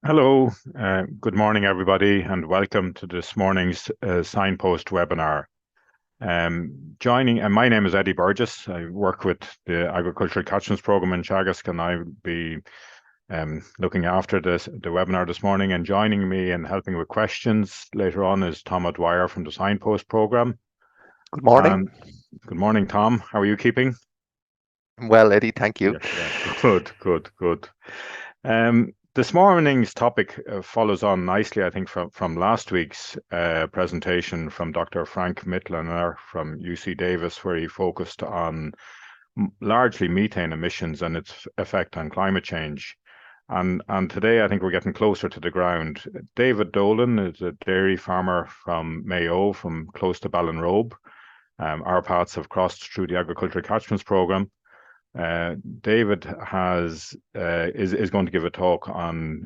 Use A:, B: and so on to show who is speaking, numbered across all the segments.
A: Hello, good morning, everybody, and welcome to this morning's Signpost webinar. My name is Eddie Burgess. I work with the Agricultural Catchments Programme in Teagasc, and I'll be looking after the webinar this morning. And joining me and helping with questions later on is Tom O'Dwyer from the Signpost Programme.
B: Good morning.
A: Good morning, Tom. How are you keeping?
B: Well, Eddie, thank you.
A: Yeah. Good. This morning's topic follows on nicely, I think, from last week's presentation from Dr. Frank Mittlener from UC Davis, where he focused on largely methane emissions and its effect on climate change. And today, I think we're getting closer to the ground. David Dolan is a dairy farmer from Mayo, from close to Ballinrobe. Our paths have crossed through the Agricultural Catchments Programme. David is going to give a talk on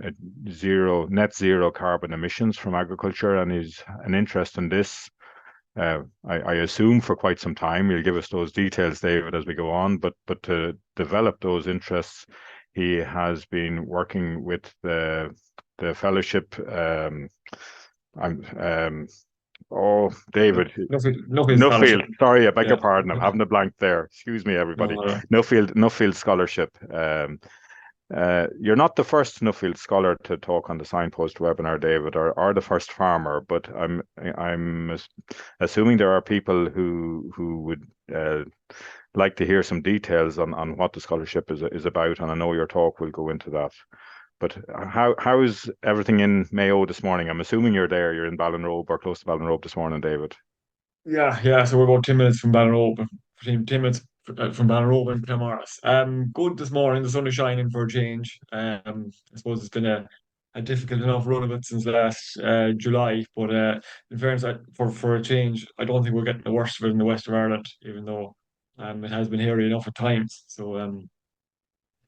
A: net zero carbon emissions from agriculture, and he's an interest in this. I assume for quite some time. You'll give us those details, David, as we go on. But to develop those interests, he has been working with the fellowship. David. Nuffield. Sorry, I beg your pardon. I'm having a blank there. Excuse me, everybody.
B: No.
A: Nuffield Scholarship. You're not the first Nuffield Scholar to talk on the Signpost webinar, David, or the first farmer, but I'm assuming there are people who would like to hear some details on what the scholarship is about, and I know your talk will go into that. But how is everything in Mayo this morning? I'm assuming you're there. You're in Ballinrobe or close to Ballinrobe this morning, David.
C: Yeah. So we're about 10 minutes from Ballinrobe, 10 minutes from Ballinrobe and Claremorris. Good this morning. The sun is shining for a change. I suppose it's been a difficult enough run of it since last July. But in fairness, for a change, I don't think we're getting the worst of it in the west of Ireland, even though it has been hairy enough at times. So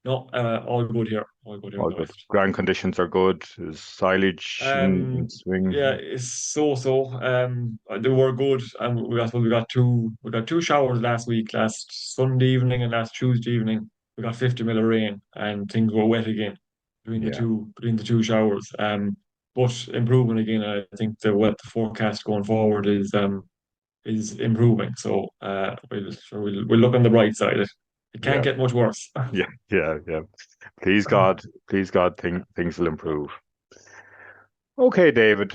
C: no, all good here. All good here in
A: All
C: the
A: good.
C: west.
A: Ground conditions are good. Is silage in swing?
C: Yeah, it's so. They were good, and I suppose we got two showers last week, last Sunday evening and last Tuesday evening. We got 50 mil of rain, and things were wet again
A: Yeah.
C: between the two showers. But improving again. I think the forecast going forward is improving. So we'll look on the bright side. It can't
A: Yeah.
C: get much worse.
A: Yeah. Please God, things will improve. Okay, David.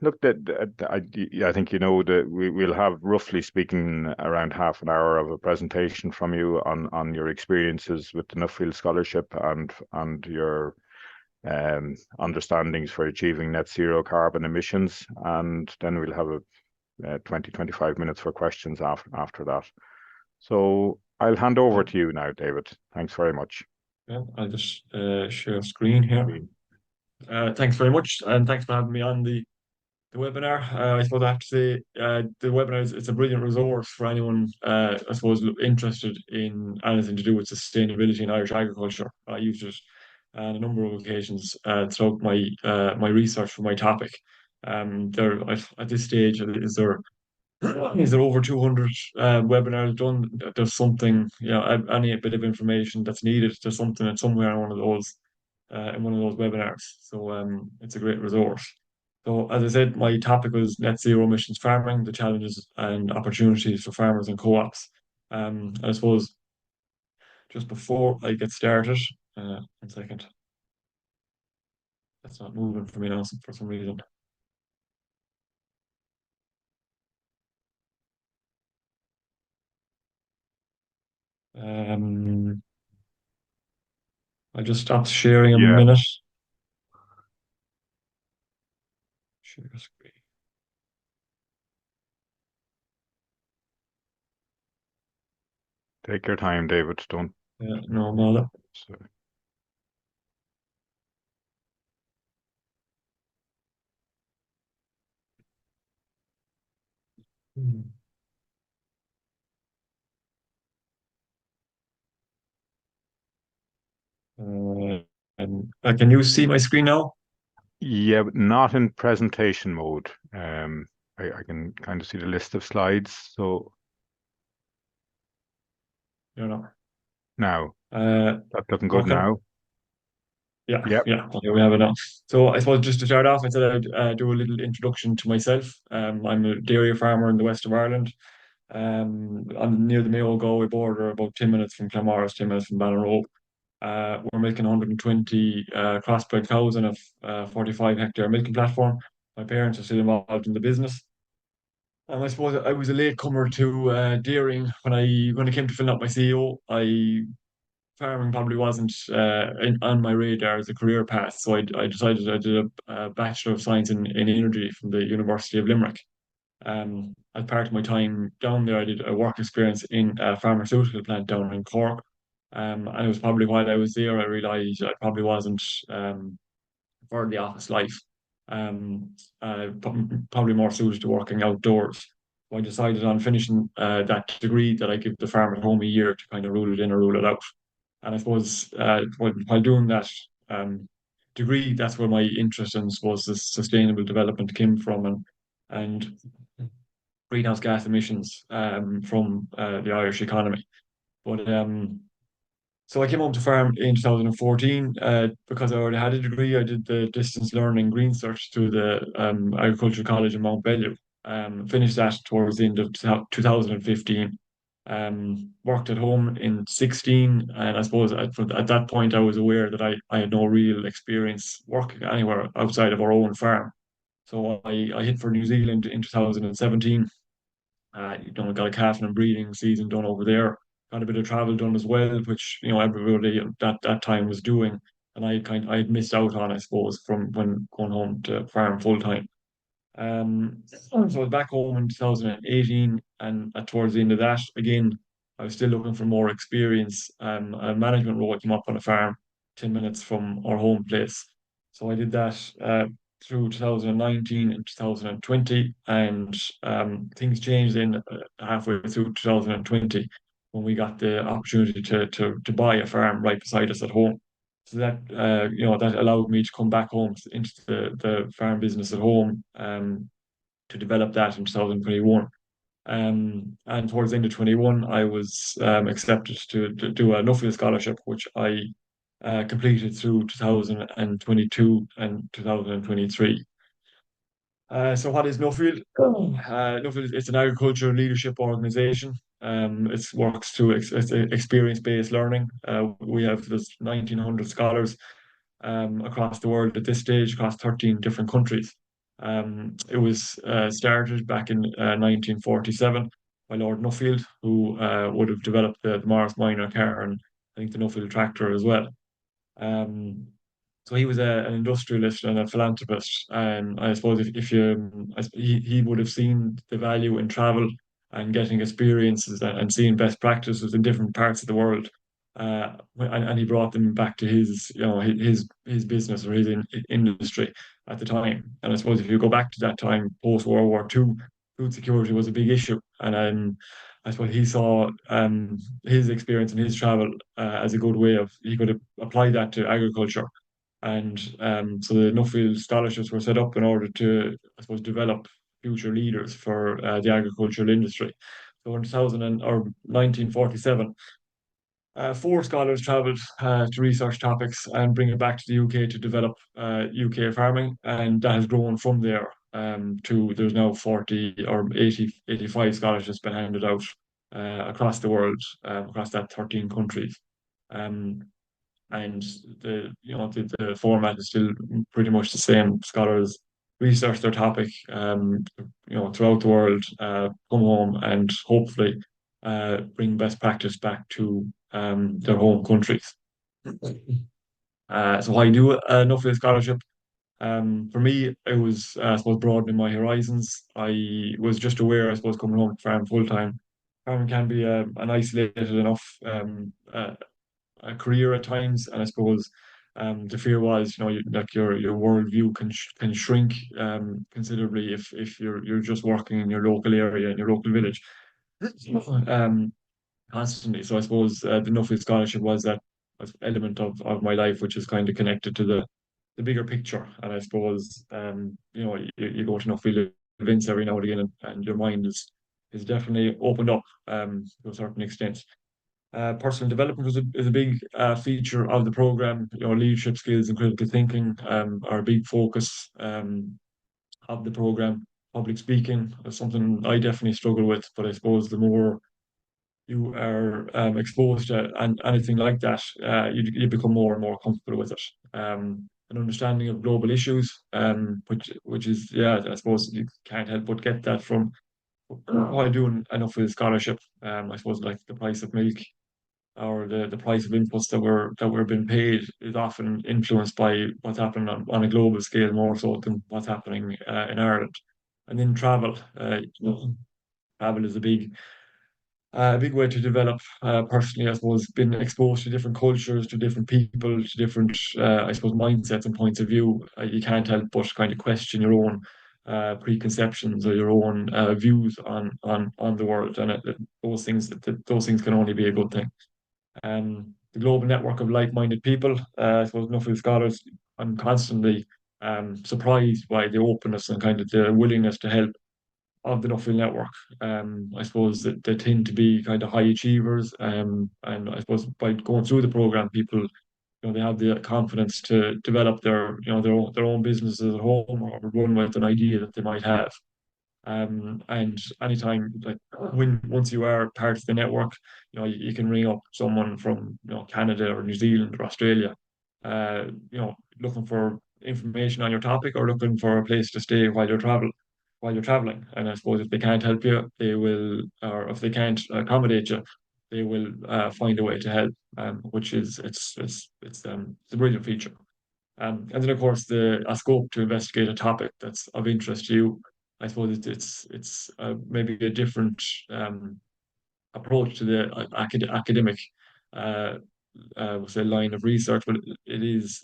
A: Look, I think you know that we'll have, roughly speaking, around half an hour of a presentation from you on your experiences with the Nuffield Scholarship and your understandings for achieving net zero carbon emissions, and then we'll have a 25 minutes for questions after that. So I'll hand over to you now, David. Thanks very much.
C: Yeah, I'll just share screen here. Thanks very much, and thanks for having me on the webinar. I suppose I have to say the webinar it's a brilliant resource for anyone, I suppose, interested in anything to do with sustainability in Irish agriculture. I used it on a number of occasions throughout my research for my topic. At this stage, is there over 200 webinars done? There's something, any bit of information that's needed. There's something that's somewhere in one of those webinars. So it's a great resource. So as I said, my topic was net zero emissions farming, the challenges and opportunities for farmers and co-ops. I suppose just before I get started, 1 second. That's not moving for me now for some reason. I just stopped sharing a minute. Share screen.
A: Take your time, David. Don't.
C: No, no.
A: Sorry.
C: Can you see my screen now?
A: Yeah, but not in presentation mode. I can kind of see the list of slides. So
C: No.
A: now that's looking good now.
C: Yeah,
A: Yep.
C: yeah. Okay, we have it now. So I suppose just to start off, I said I'd do a little introduction to myself. I'm a dairy farmer in the west of Ireland. I'm near the Mayo Galway border, about 10 minutes from Clamorris, 10 minutes from Ballinrobe. We're milking 120 crossbred cows on a 45-hectare milking platform. My parents are still involved in the business. I suppose I was a late comer to dairying when I came to filling up my CEO. Farming probably wasn't on my radar as a career path, so I decided I did a Bachelor of Science in Energy from the University of Limerick. As part of my time down there, I did a work experience in a pharmaceutical plant down in Cork. And it was probably while I was there, I realised I probably wasn't for the office life. Um, Probably more suited to working outdoors. So I decided on finishing that degree that I give the farm at home a year to kind of rule it in or rule it out. And I suppose while doing that degree, that's where my interest in, suppose, the sustainable development came from, and greenhouse gas emissions from the Irish economy. But so I came home to farm in 2014 because I already had a degree. I did the distance learning green search through the Agricultural College in Mount Bellew. Finished that towards the end of 2015. Worked at home in 16, and I suppose at that point I was aware that I had no real experience working anywhere outside of our own farm. So I hit for New Zealand in 2017. Got a calving and breeding season done over there. Got a bit of travel done as well, which everybody at that time was doing, and I had missed out on, I suppose, from when going home to farm full time. So I was back home in 2018, and towards the end of that, again, I was still looking for more experience. A management role came up on a farm, 10 minutes from our home place. So I did that through 2019 and 2020, and things changed in halfway through 2020 when we got the opportunity to buy a farm right beside us at home. So that that allowed me to come back home into the farm business at home to develop that in 2021. And towards the end of 21, I was accepted to do a Nuffield Scholarship, which I completed through 2022 and 2023. So what is Nuffield? Nuffield is an agricultural leadership organization. It works through experience-based learning. We have this 1,900 scholars across the world at this stage, across 13 different countries. It was started back in 1947 by Lord Nuffield, who would have developed the Morris Minor car and I think the Nuffield tractor as well. Um, so he was an industrialist and a philanthropist, and I suppose if you, he would have seen the value in travel and getting experiences and seeing best practices in different parts of the world, and he brought them back to his his business or his industry at the time. And I suppose if you go back to that time post World War II, food security was a big issue, and I suppose he saw his experience and his travel as a good way of he could apply that to agriculture. And so the Nuffield scholarships were set up in order to, I suppose, develop future leaders for the agricultural industry. So in 1947, four scholars travelled to research topics and bring it back to the UK to develop UK farming, and that has grown from there to there's now 40 or 80, 85 scholarships been handed out across the world, across that 13 countries. Um, and the format is still pretty much the same. Scholars research their topic, throughout the world, come home and hopefully bring best practice back to their home countries. So I do enough for the scholarship. For me, it was, I suppose, broadening my horizons. I was just aware, I suppose, coming home to farm full time, farming can be an isolated enough a career at times, and I suppose the fear was, like your worldview can shrink considerably if you're just working in your local area in your local village um, constantly. So I suppose the Nuffield Scholarship was that element of my life, which is kind of connected to the bigger picture. And I suppose you go to Nuffield events every now and again, and your mind is definitely opened up to a certain extent. Personal development is a big feature of the program. Leadership skills and critical thinking are a big focus of the program. Public speaking is something I definitely struggle with, but I suppose the more you are exposed to anything like that, you become more and more comfortable with it. An understanding of global issues, which is, yeah, I suppose you can't help but get that from while doing enough with scholarship. I suppose like the price of milk or the price of inputs that we're being paid is often influenced by what's happening on a global scale more so than what's happening in Ireland. And then travel. Travel is a big way to develop personally, I suppose, been exposed to different cultures, to different people, to different, I suppose, mindsets and points of view. You can't help but kind of question your own preconceptions or your own views on the world, and those things can only be a good thing. The global network of like-minded people, I suppose, Nuffield Scholars, I'm constantly surprised by the openness and kind of the willingness to help of the Nuffield network. I suppose that they tend to be kind of high achievers, and I suppose by going through the program, people, they have the confidence to develop their own businesses at home or run with an idea that they might have. And anytime, like when once you are part of the network, you can ring up someone from Canada or New Zealand or Australia, looking for information on your topic or looking for a place to stay while you're traveling. And I suppose if they can't help you, they will, or if they can't accommodate you, they will find a way to help. Which is it's a brilliant feature. And then of course the a scope to investigate a topic that's of interest to you. I suppose it's maybe a different approach to the academic uh, say line of research, but it is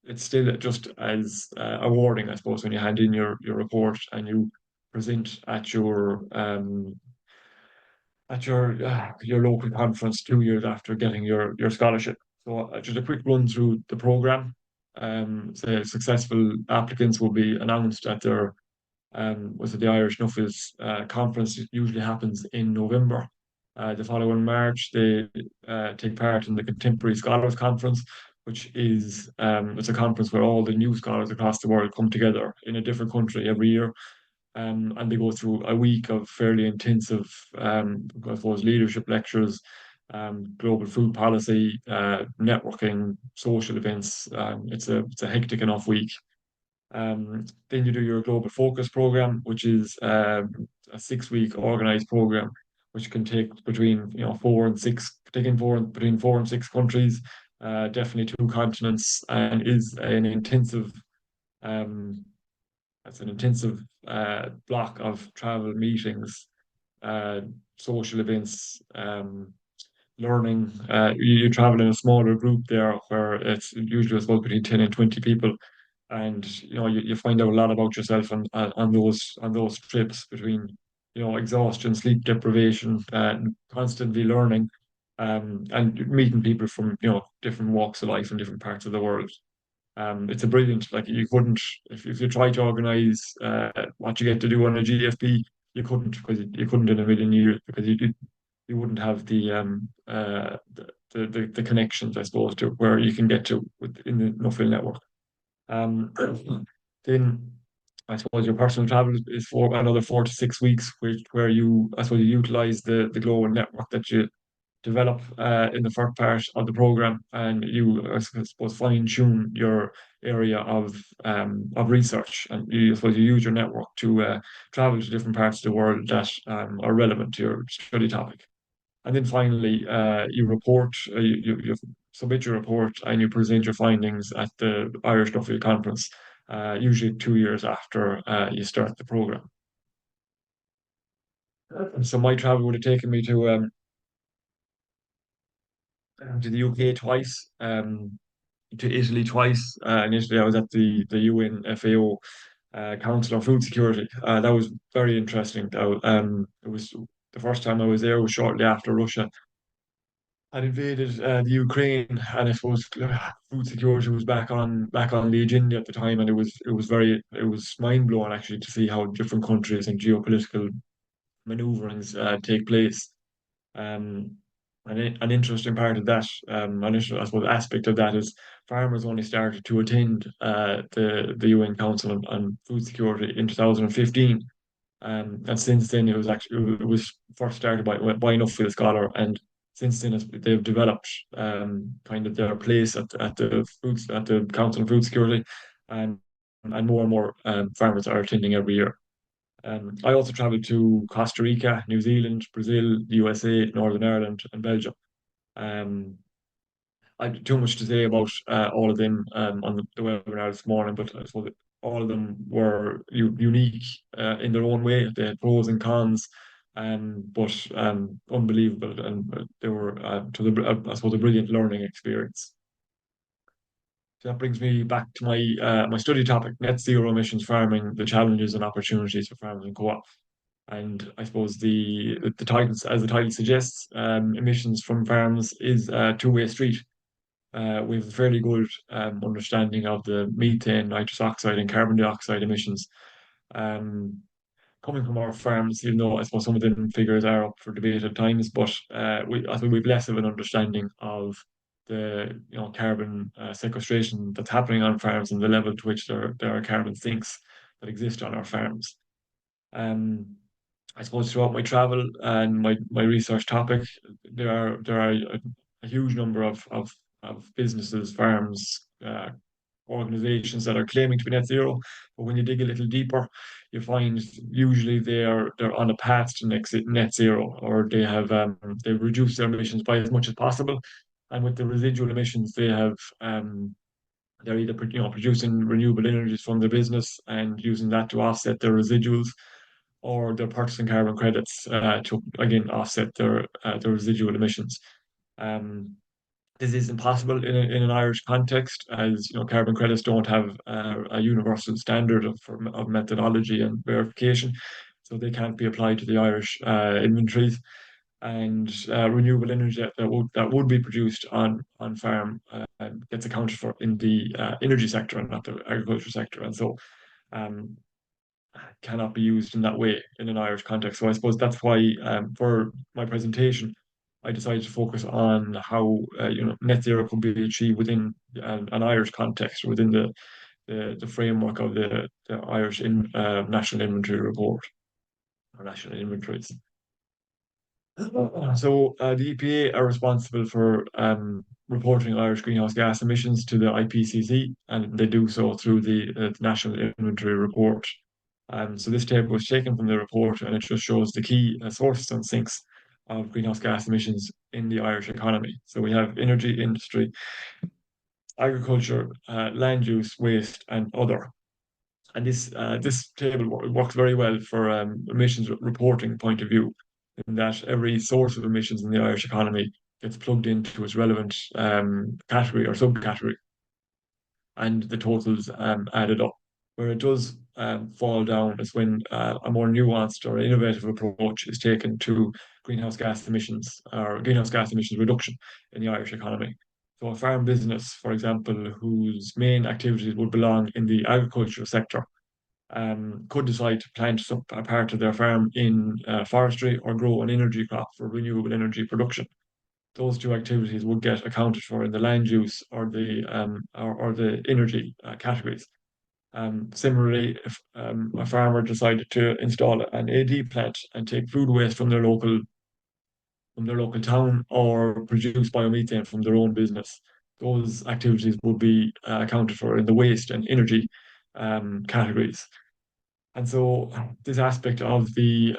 C: it's still just as awarding, I suppose, when you hand in your report and you present at your local conference 2 years after getting your scholarship. So just a quick run through the program. The successful applicants will be announced at their was it the Irish Nuffields conference. It usually happens in November. The following March, they take part in the Contemporary Scholars Conference, which is it's a conference where all the new scholars across the world come together in a different country every year, and they go through a week of fairly intensive, I suppose, leadership lectures, global food policy, networking, social events. It's a hectic enough week. Then you do your global focus program, which is a 6 week organized program, which can take between four and six, between 4 and 6 countries, definitely 2 continents, and is um, an intensive block of travel, meetings, uh, social events, learning. You travel in a smaller group there, where it's usually supposed between 10 and 20 people, and you find out a lot about yourself on those trips between exhaustion, sleep deprivation, constantly learning, and meeting people from different walks of life in different parts of the world. It's a brilliant, like you couldn't, if you try to organize what you get to do on a GFP, you couldn't, because you couldn't in a million years, because you wouldn't have the connections, I suppose, to where you can get to within the Nuffield network. Um, then I suppose your personal travel is for another 4 to 6 weeks, where I suppose you utilize the global network that you develop in the first part of the program, and you, I suppose, fine tune your area of research, and I suppose you use your network to travel to different parts of the world that are relevant to your study topic. And then finally, you submit your report and you present your findings at the Irish Nuffield Conference, usually 2 years after you start the program. So my travel would have taken me to the UK twice, to Italy twice. In Italy, I was at the UN FAO Council on Food Security. That was very interesting. It was the first time I was there was shortly after Russia had invaded the Ukraine, and I suppose food security was back on the agenda at the time, and it was mind blowing actually to see how different countries and geopolitical maneuverings take place. Um, an interesting part of that, I suppose, aspect of that is farmers only started to attend the UN Council on Food Security in 2015. And since then, it was first started by Nuffield Scholar, and since then they've developed kind of their place at the Council on Food Security, and and more farmers are attending every year. I also traveled to Costa Rica, New Zealand, Brazil, the USA, Northern Ireland, and Belgium. Um, I have too much to say about all of them on the webinar this morning, but I suppose that all of them were unique in their own way. They had pros and cons, but unbelievable, and they were I suppose, a brilliant learning experience. So that brings me back to my study topic: net zero emissions farming, the challenges and opportunities for farmers and co-op. And I suppose the title, as the title suggests, emissions from farms is a two-way street. We have a fairly good understanding of the methane, nitrous oxide, and carbon dioxide emissions um, coming from our farms, even though I suppose some of the figures are up for debate at times, but I think we've less of an understanding of the carbon sequestration that's happening on farms and the level to which there are carbon sinks that exist on our farms. Um, I suppose throughout my travel and my research topic, there are a huge number of businesses, farms, organizations that are claiming to be net zero. But when you dig a little deeper, you find usually they're on a path to net zero, or they've reduced their emissions by as much as possible. And with the residual emissions, they're either producing renewable energies from their business and using that to offset their residuals, or they're purchasing carbon credits to again offset their residual emissions. Um, this is impossible in an Irish context, as carbon credits don't have a universal standard of methodology and verification, so they can't be applied to the Irish inventories. And renewable energy that would be produced on farm gets accounted for in the energy sector and not the agriculture sector, and so um, cannot be used in that way in an Irish context. So I suppose that's why, for my presentation, I decided to focus on how net zero could be achieved within an Irish context, within the framework of the Irish National Inventory Report, or national inventories. So the EPA are responsible for reporting Irish greenhouse gas emissions to the IPCC, and they do so through the National Inventory Report. So this table was taken from the report, and it just shows the key sources and sinks of greenhouse gas emissions in the Irish economy. So we have energy, industry, agriculture, land use, waste, and other. And this table works very well for emissions reporting point of view, in that every source of emissions in the Irish economy gets plugged into its relevant category or subcategory, and the totals added up. Where it does fall down is when a more nuanced or innovative approach is taken to greenhouse gas emissions or greenhouse gas emissions reduction in the Irish economy. So a farm business, for example, whose main activities would belong in the agricultural sector, could decide to plant a part of their farm in forestry or grow an energy crop for renewable energy production. Those two activities would get accounted for in the land use or the energy categories. Similarly, if a farmer decided to install an AD plant and take food waste from their local town, or produce biomethane from their own business, those activities would be accounted for in the waste and energy categories. And so this aspect of the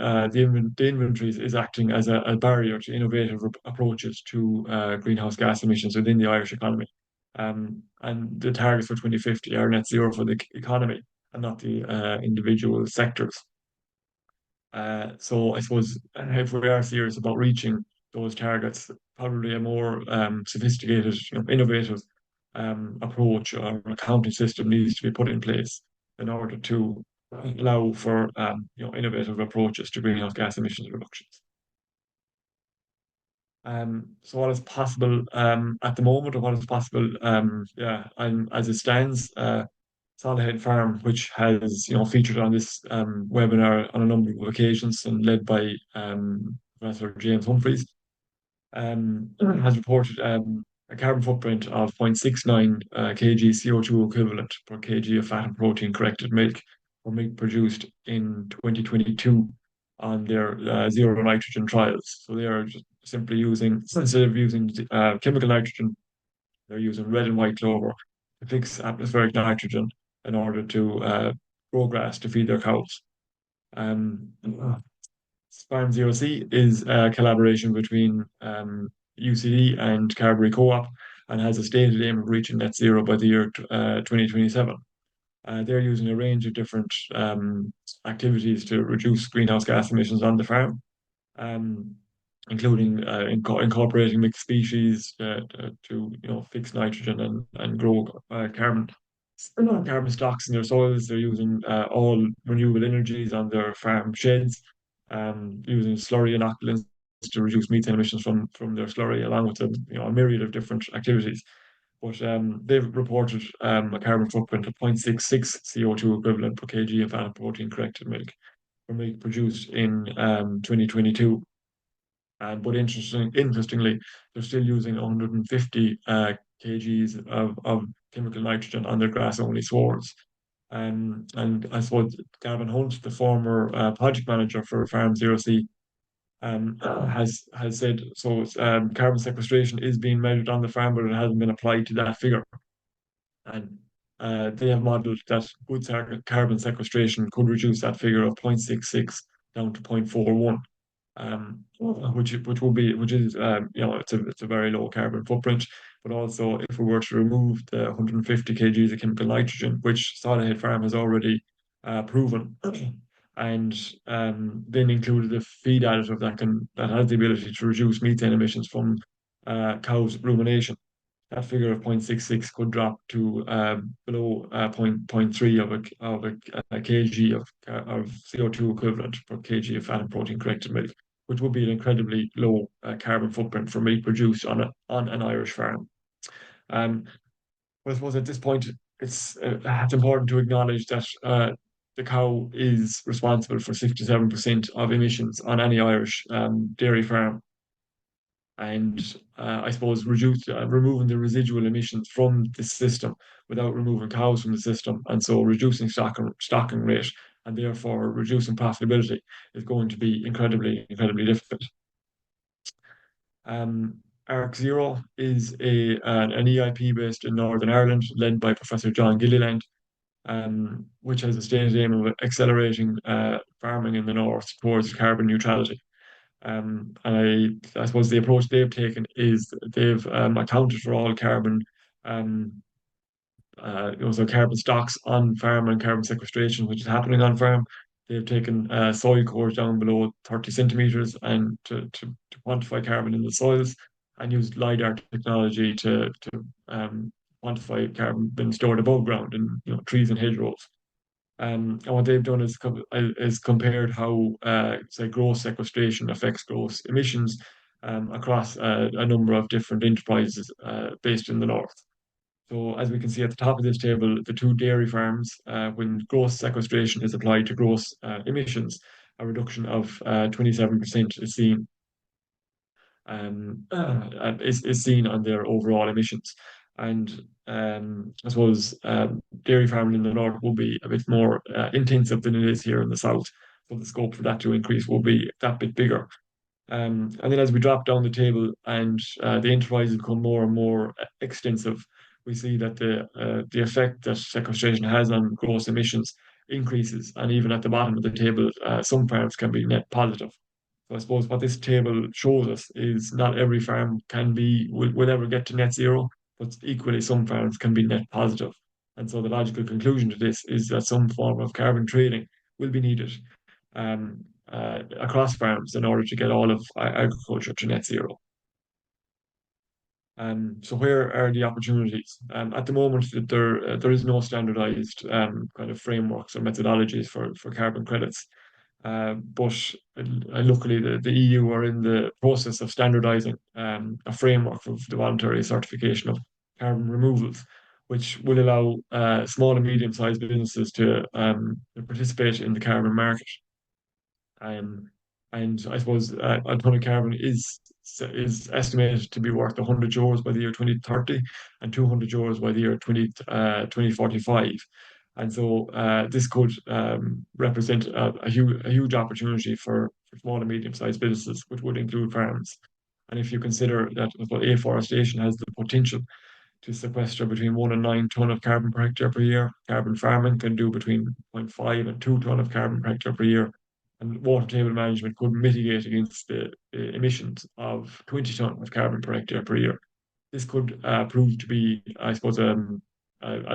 C: inventories is acting as a barrier to innovative approaches to greenhouse gas emissions within the Irish economy. And the targets for 2050 are net zero for the economy and not the individual sectors. So I suppose if we are serious about reaching those targets, probably a more sophisticated, innovative approach or accounting system needs to be put in place in order to allow for innovative approaches to greenhouse gas emissions reductions. So what is possible at the moment, or what is possible, and as it stands, Salahead Farm, which has featured on this webinar on a number of occasions and led by Professor James Humphreys, has reported a carbon footprint of 0.69 kg CO2 equivalent per kg of fat and protein corrected milk or milk produced in 2022 on their zero nitrogen trials. So they are just simply using, instead of using chemical nitrogen, they're using red and white clover to fix atmospheric nitrogen in order to grow grass to feed their cows. Um, Farm Zero C is a collaboration between UCD and Carberry Co-op and has a stated aim of reaching net zero by the year 2027. They're using a range of different activities to reduce greenhouse gas emissions on the farm, um, including incorporating mixed species to fix nitrogen and grow carbon stocks in their soils. They're using all renewable energies on their farm sheds, using slurry inoculants to reduce methane emissions from their slurry, along with a myriad of different activities. But they've reported a carbon footprint of 0.66 CO2 equivalent per kg of fat and protein corrected milk for milk produced in 2022. But interestingly, they're still using 150 kgs of chemical nitrogen on their grass-only swards. And I suppose Gavin Hunt, the former project manager for Farm Zero C, has said so. Carbon sequestration is being measured on the farm, but it hasn't been applied to that figure. And they have modelled that good carbon sequestration could reduce that figure of 0.66 down to 0.41. Which is it's a very low carbon footprint, but also if we were to remove the 150 kgs of chemical nitrogen, which Solihull Farm has already proven, and then included a feed additive that has the ability to reduce methane emissions from cows' rumination. That figure of 0.66 could drop to below 0.3 of a kg of CO2 equivalent per kg of fat and protein corrected milk, which would be an incredibly low carbon footprint for milk produced on an Irish farm. But I suppose at this point, it's important to acknowledge that the cow is responsible for 67% of emissions on any Irish dairy farm. And I suppose removing the residual emissions from the system without removing cows from the system, and so reducing stocking rate and therefore reducing profitability is going to be incredibly difficult. ARC Zero is an EIP based in Northern Ireland, led by Professor John Gilliland, which has a stated aim of accelerating farming in the north towards carbon neutrality. And I suppose the approach they've taken is they've accounted for all carbon, so carbon stocks on farm and carbon sequestration, which is happening on farm. They've taken soil cores down below 30 centimeters and to quantify carbon in the soils, and used LiDAR technology to quantify carbon being stored above ground in trees and hedgerows. And what they've done is compared how say gross sequestration affects gross emissions across a number of different enterprises based in the north. So as we can see at the top of this table, the two dairy farms, when gross sequestration is applied to gross emissions, a reduction of 27% is seen. Is seen on their overall emissions. And I suppose dairy farming in the north will be a bit more intensive than it is here in the south. So the scope for that to increase will be that bit bigger. And then as we drop down the table and the enterprises become more and more extensive, we see that the effect that sequestration has on gross emissions increases. And even at the bottom of the table, some farms can be net positive. So I suppose what this table shows us is not every farm will ever get to net zero, but equally some farms can be net positive. And so the logical conclusion to this is that some form of carbon trading will be needed across farms in order to get all of agriculture to net zero. So where are the opportunities? At the moment, there is no standardized kind of frameworks or methodologies for carbon credits. But luckily, the EU are in the process of standardizing a framework of the voluntary certification of carbon removals, which will allow small and medium-sized businesses to participate in the carbon market. And I suppose a ton of carbon is is estimated to be worth €100 by the year 2030 and €200 by the year 2045. And so this could represent a huge opportunity for small and medium-sized businesses, which would include farms. And if you consider that afforestation has the potential to sequester between 1 and 9 ton of carbon per hectare per year, carbon farming can do between 0.5 and 2 ton of carbon per hectare per year, and water table management could mitigate against the emissions of 20 ton of carbon per hectare per year. This could prove to be, I suppose, a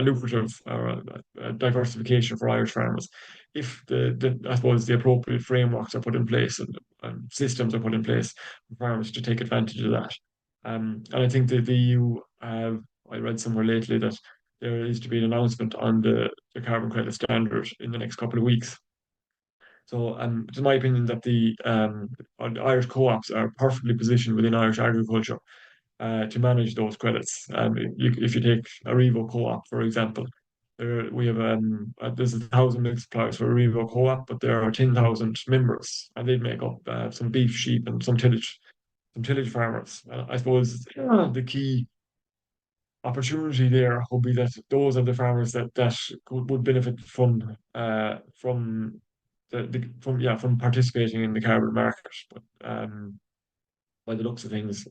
C: lucrative or a diversification for Irish farmers if I suppose the appropriate frameworks are put in place and systems are put in place for farmers to take advantage of that. And I think that the EU have, I read somewhere lately that there is to be an announcement on the carbon credit standard in the next couple of weeks. So it's my opinion that the Irish co-ops are perfectly positioned within Irish agriculture to manage those credits. If you take a Revo co-op, for example, we have there's 1,000 milk suppliers for a Revo co-op, but there are 10,000 members, and they make up some beef, sheep, and some tillage farmers. I suppose the key opportunity there would be that those are the farmers that would benefit from participating in the carbon market. But by the looks of things,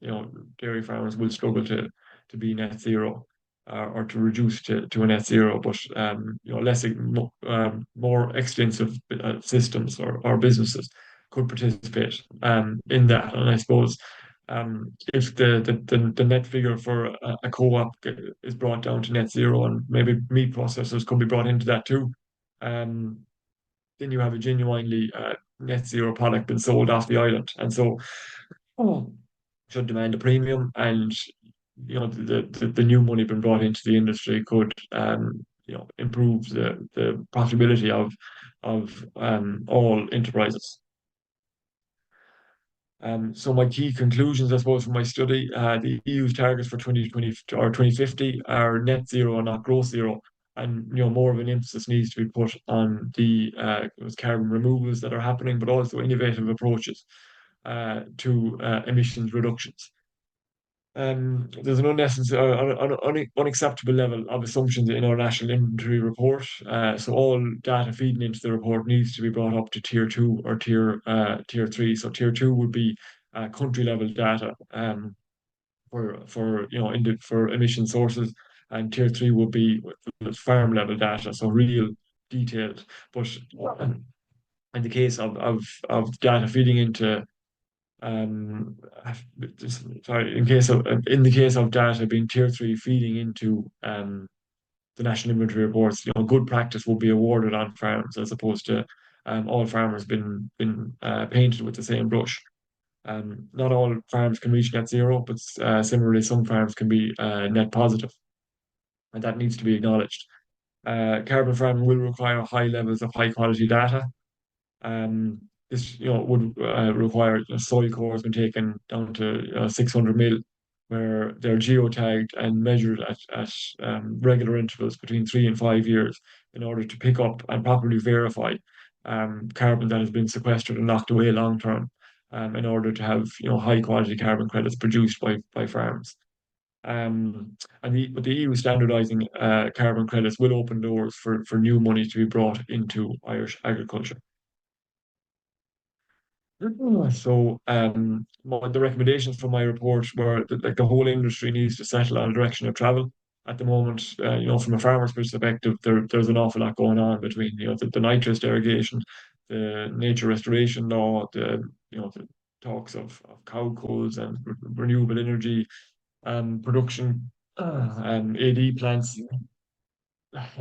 C: dairy farmers will struggle to be net zero or to reduce to a net zero, but less more extensive systems or businesses could participate in that. And I suppose if the net figure for a co-op is brought down to net zero, and maybe meat processors could be brought into that too, then you have a genuinely net zero product being sold off the island. And so should demand a premium, and the new money being brought into the industry could improve the profitability of all enterprises. So my key conclusions, I suppose, from my study, the EU's targets for 2020 or 2050 are net zero and not gross zero. And more of an emphasis needs to be put on the carbon removals that are happening, but also innovative approaches to emissions reductions. There's an unacceptable level of assumptions in our national inventory report. So all data feeding into the report needs to be brought up to tier 2 or tier 3. So tier 2 would be country level data for emission sources, and tier 3 would be farm level data, so real detailed. But in the case of data feeding into sorry, in the case of data being tier 3 feeding into the national inventory reports, good practice will be awarded on farms as opposed to all farmers been painted with the same brush. Not all farms can reach net zero, but similarly, some farms can be net positive, and that needs to be acknowledged. Carbon farming will require high levels of high quality data. This would require soil cores being taken down to 600 mil, where they're geotagged and measured at regular intervals between 3 and 5 years in order to pick up and properly verify carbon that has been sequestered and locked away long term, in order to have high quality carbon credits produced by farms. But the EU standardising carbon credits will open doors for new money to be brought into Irish agriculture. So the recommendations from my report were that the whole industry needs to settle on a direction of travel. At the moment, from a farmer's perspective, there's an awful lot going on between the nitrous derogation, the nature restoration law, the talks of cow culls and renewable energy production, AD plants.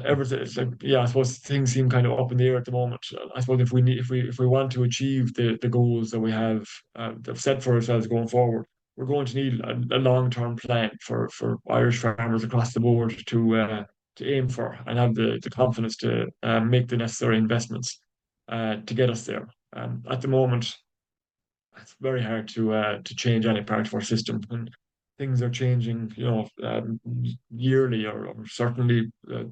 C: Everything, it's like, I suppose things seem kind of up in the air at the moment. I suppose if we want to achieve the goals that we have set for ourselves going forward, we're going to need a long-term plan for Irish farmers across the board to aim for, and have the confidence to make the necessary investments to get us there. At the moment, it's very hard to change any part of our system, and things are changing, yearly, or certainly the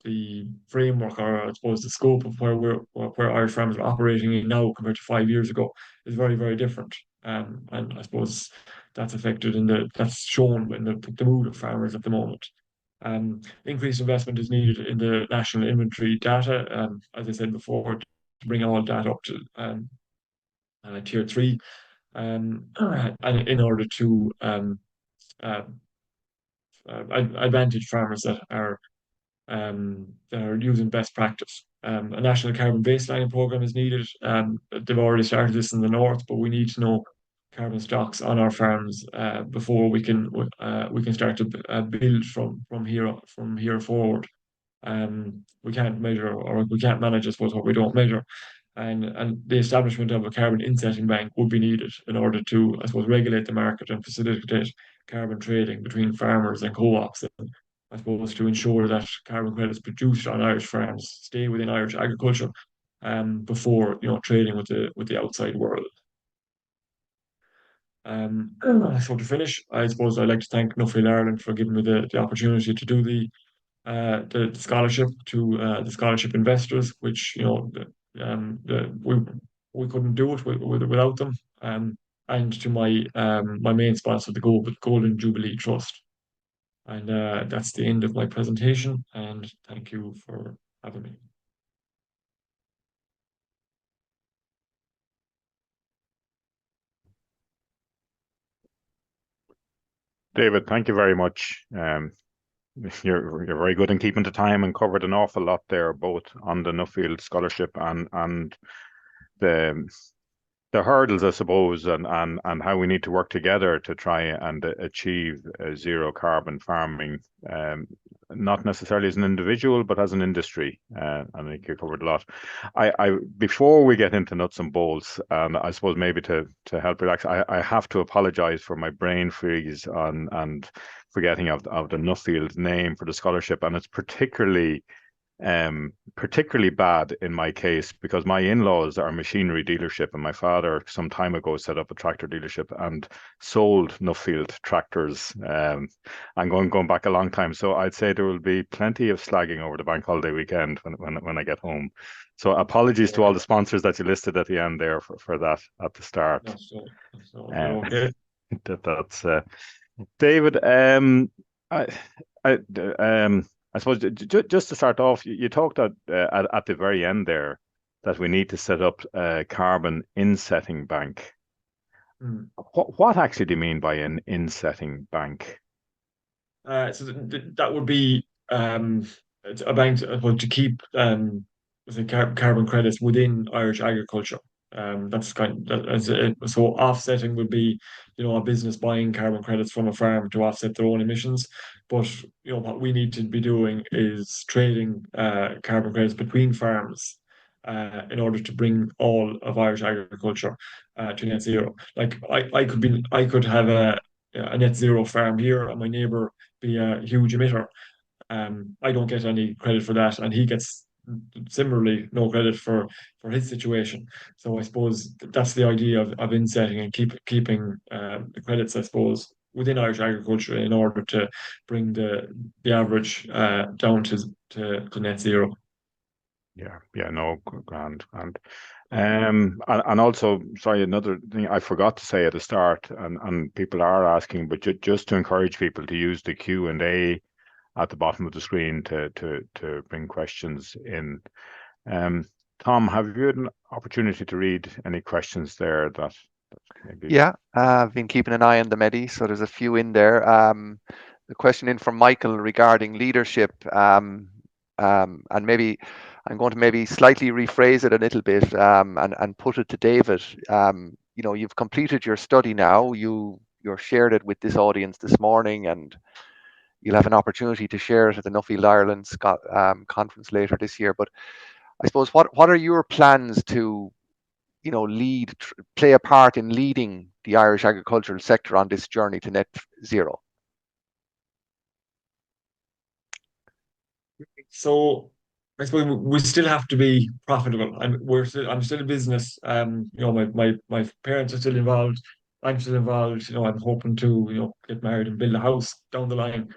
C: the framework, or I suppose the scope of where Irish farmers are operating in now compared to 5 years ago is very, very different. And I suppose that's shown in the mood of farmers at the moment. Increased investment is needed in the national inventory data, as I said before, to bring all data up to tier three, and in order to uh, advantage farmers that are using best practice. A national carbon baselining program is needed. They've already started this in the north, but we need to know carbon stocks on our farms before we can start to build from here forward. We can't measure, or we can't manage, I suppose, what we don't measure. And the establishment of a carbon insetting bank would be needed in order to, I suppose, regulate the market and facilitate carbon trading between farmers and co-ops. And I suppose to ensure that carbon credits produced on Irish farms stay within Irish agriculture, before trading with the outside world. So to finish, I suppose I'd like to thank Nuffield Ireland for giving me the opportunity to do the scholarship to the scholarship investors, which we couldn't do it without them, and to my main sponsor, the Golden Jubilee Trust. And that's the end of my presentation. And thank you for having me.
A: David, thank you very much. You're very good in keeping to time and covered an awful lot there, both on the Nuffield Scholarship and the hurdles, I suppose, and how we need to work together to try and achieve zero carbon farming, not necessarily as an individual, but as an industry. And I think you covered a lot. I before we get into nuts and bolts, and I suppose maybe to help relax, I have to apologize for my brain freeze and forgetting of the Nuffield name for the scholarship, and it's particularly bad in my case because my in-laws are a machinery dealership, and my father some time ago set up a tractor dealership and sold Nuffield tractors, and going back a long time. So I'd say there will be plenty of slagging over the bank holiday weekend when I get home. So apologies to all the sponsors that you listed at the end there for that at the start.
C: Okay.
A: That's David. I suppose just to start off, you talked at the very end there that we need to set up a carbon insetting bank. What actually do you mean by an insetting bank?
C: So that would be a bank to keep carbon credits within Irish agriculture. That's so offsetting would be, a business buying carbon credits from a farm to offset their own emissions. But what we need to be doing is trading carbon credits between farms in order to bring all of Irish agriculture to net zero. Like I could have a net zero farm here, and my neighbour be a huge emitter. I don't get any credit for that, and he gets similarly no credit for his situation. So I suppose that's the idea of insetting and keeping the credits, I suppose, within Irish agriculture in order to bring the average down to net zero.
A: Yeah, no, grand. And also, sorry, another thing I forgot to say at the start, and people are asking, but just to encourage people to use the Q&A at the bottom of the screen to bring questions in. Tom, have you had an opportunity to read any questions there that maybe?
B: Yeah, I've been keeping an eye on them, Eddie. So there's a few in there. The question in from Michael regarding leadership, and maybe I'm going to maybe slightly rephrase it a little bit, and put it to David. You've completed your study now. You're shared it with this audience this morning, and you'll have an opportunity to share it at the Nuffield Ireland conference later this year. But I suppose what are your plans to play a part in leading the Irish agricultural sector on this journey to net zero?
C: So I suppose we still have to be profitable. I'm still a business. My parents are still involved. I'm still involved. I'm hoping to get married and build a house down the line.